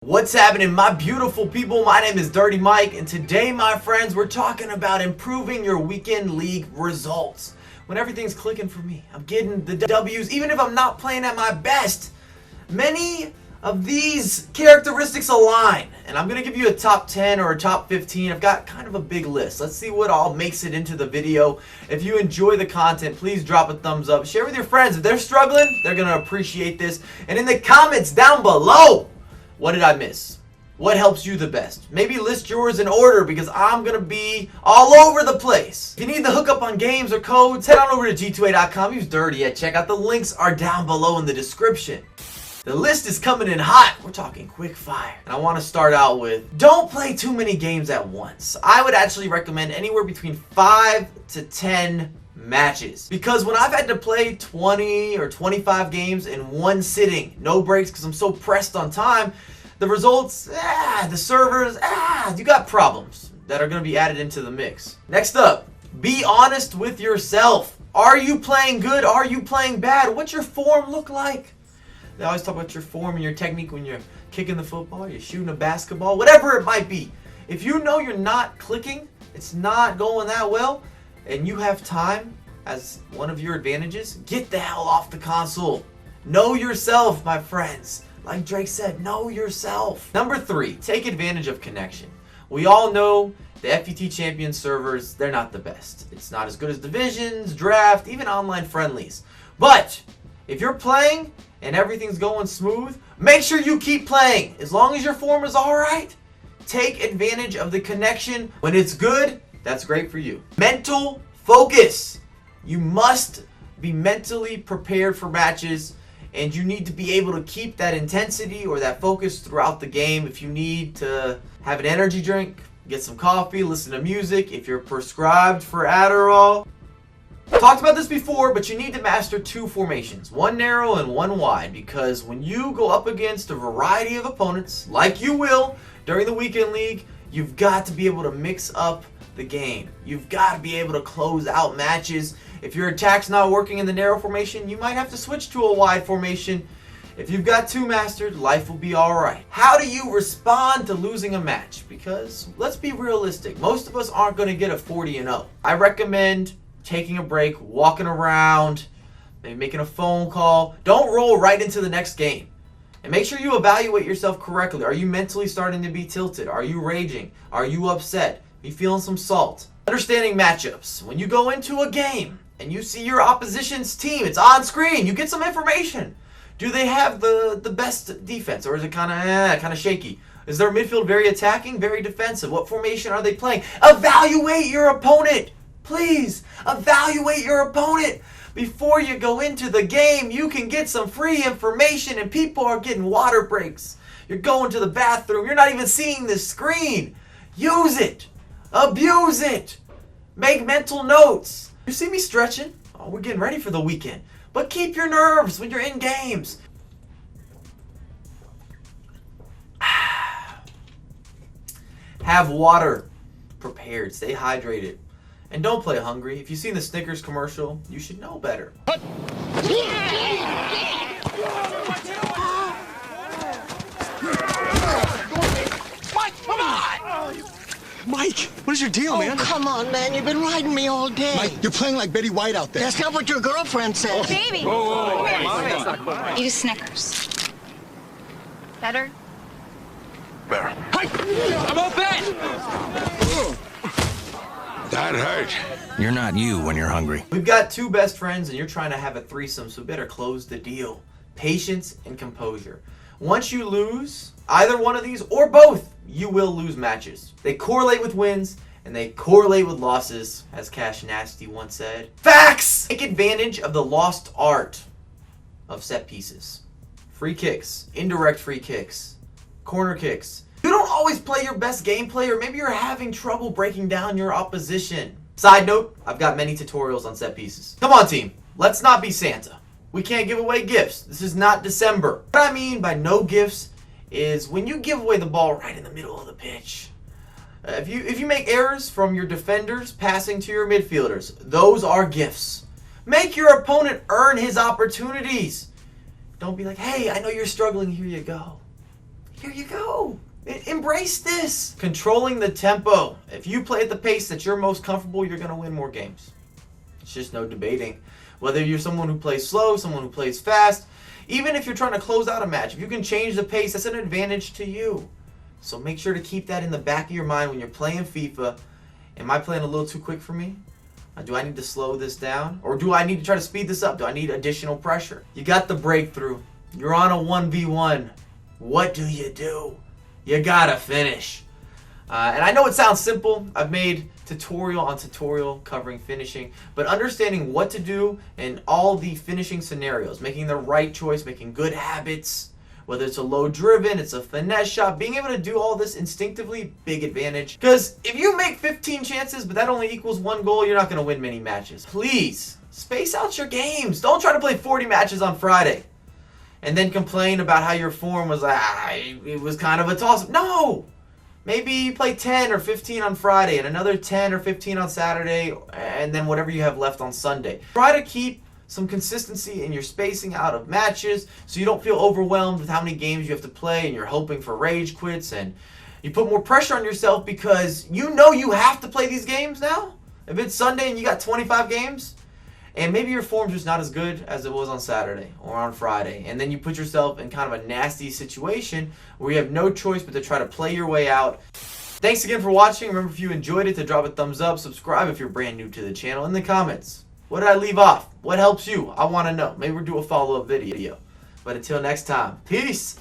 What's happening, my beautiful people? My name is Dirty Mike, and today, my friends, we're talking about improving your weekend league results. When everything's clicking for me, I'm getting the W's, even if I'm not playing at my best. Many of these characteristics align, and I'm going to give you a top 10 or a top 15. I've got kind of a big list. Let's see what all makes it into the video. If you enjoy the content, please drop a thumbs up. Share with your friends. If they're struggling, they're going to appreciate this. And in the comments down below, what did I miss? What helps you the best? Maybe list yours in order because I'm going to be all over the place. If you need the hookup on games or codes, head on over to g2a.com. Use Dirty at checkout. The links are down below in the description. The list is coming in hot. We're talking quick fire. And I want to start out with, don't play too many games at once. I would actually recommend anywhere between 5 to 10 matches. Because when I've had to play 20 or 25 games in one sitting, no breaks because I'm so pressed on time, the results, the servers, you got problems that are going to be added into the mix. Next up, be honest with yourself. Are you playing good? Are you playing bad? What's your form look like? They always talk about your form and your technique when you're kicking the football, you're shooting a basketball, whatever it might be. If you know you're not clicking, it's not going that well, and you have time as one of your advantages, get the hell off the console. Know yourself, my friends. Like Drake said, know yourself. Number 3, take advantage of connection. We all know the FUT Champions servers, they're not the best. It's not as good as divisions, draft, even online friendlies. But if you're playing and everything's going smooth, make sure you keep playing. As long as your form is alright, take advantage of the connection. When it's good, that's great for you. Mental focus. You must be mentally prepared for matches, and you need to be able to keep that intensity or that focus throughout the game. If you need to have an energy drink, get some coffee, listen to music. If you're prescribed for Adderall. Talked about this before, but you need to master 2 formations, one narrow and one wide, because when you go up against a variety of opponents, like you will during the weekend league, you've got to be able to mix up the game. You've got to be able to close out matches. If your attack's not working in the narrow formation, you might have to switch to a wide formation. If you've got 2 mastered, life will be alright. How do you respond to losing a match? Because let's be realistic, most of us aren't going to get a 40-0. I recommend taking a break, walking around, maybe making a phone call. Don't roll right into the next game. And make sure you evaluate yourself correctly. Are you mentally starting to be tilted? Are you raging? Are you upset? Are you feeling some salt? Understanding matchups. When you go into a game and you see your opposition's team, it's on screen, you get some information. Do they have the best defense, or is it kind of shaky? Is their midfield very attacking, very defensive? What formation are they playing? Evaluate your opponent. Please, evaluate your opponent. Before you go into the game, you can get some free information, and people are getting water breaks. You're going to the bathroom. You're not even seeing the screen. Use it. Abuse it. Make mental notes. You see me stretching? Oh, we're getting ready for the weekend. But keep your nerves when you're in games. Have water prepared. Stay hydrated. And don't play hungry. If you've seen the Snickers commercial, you should know better. Mike, come on! Mike, what is your deal, man? Oh, come on, man. You've been riding me all day. Mike, you're playing like Betty White out there. That's not what your girlfriend said. Baby! Whoa. Eat a Snickers. Better? Better. I'm open! That hurt. You're not you when you're hungry. We've got 2 best friends and you're trying to have a threesome, so better close the deal. Patience and composure. Once you lose either one of these or both, you will lose matches. They correlate with wins and they correlate with losses, as Cash Nasty once said. Facts! Take advantage of the lost art of set pieces. Free kicks, indirect free kicks, corner kicks. You don't always play your best gameplay, or maybe you're having trouble breaking down your opposition. Side note, I've got many tutorials on set pieces. Come on, team. Let's not be Santa. We can't give away gifts. This is not December. What I mean by no gifts is when you give away the ball right in the middle of the pitch. If you make errors from your defenders passing to your midfielders, those are gifts. Make your opponent earn his opportunities. Don't be like, hey, I know you're struggling, here you go. Here you go. Embrace this. Controlling the tempo. If you play at the pace that you're most comfortable, you're going to win more games. It's just no debating. Whether you're someone who plays slow, someone who plays fast, even if you're trying to close out a match, if you can change the pace, that's an advantage to you. So make sure to keep that in the back of your mind when you're playing FIFA. Am I playing a little too quick for me? Do I need to slow this down? Or do I need to try to speed this up? Do I need additional pressure? You got the breakthrough. You're on a 1v1. What do? You gotta finish. And I know it sounds simple. I've made tutorial on tutorial covering finishing, but understanding what to do in all the finishing scenarios, making the right choice, making good habits, whether it's a low driven, it's a finesse shot, being able to do all this instinctively, big advantage. Because if you make 15 chances, but that only equals 1 goal, you're not going to win many matches. Please, space out your games. Don't try to play 40 matches on Friday and then complain about how your form was, it was kind of a toss-up. No! Maybe you play 10 or 15 on Friday and another 10 or 15 on Saturday, and then whatever you have left on Sunday. Try to keep some consistency in your spacing out of matches so you don't feel overwhelmed with how many games you have to play and you're hoping for rage quits, and you put more pressure on yourself because you know you have to play these games now. If it's Sunday and you got 25 games, and maybe your form's just not as good as it was on Saturday or on Friday, and then you put yourself in kind of a nasty situation where you have no choice but to try to play your way out. Thanks again for watching. Remember, if you enjoyed it, to drop a thumbs up, subscribe if you're brand new to the channel. In the comments, what did I leave off? What helps you? I want to know. Maybe we'll do a follow-up video. But until next time, peace!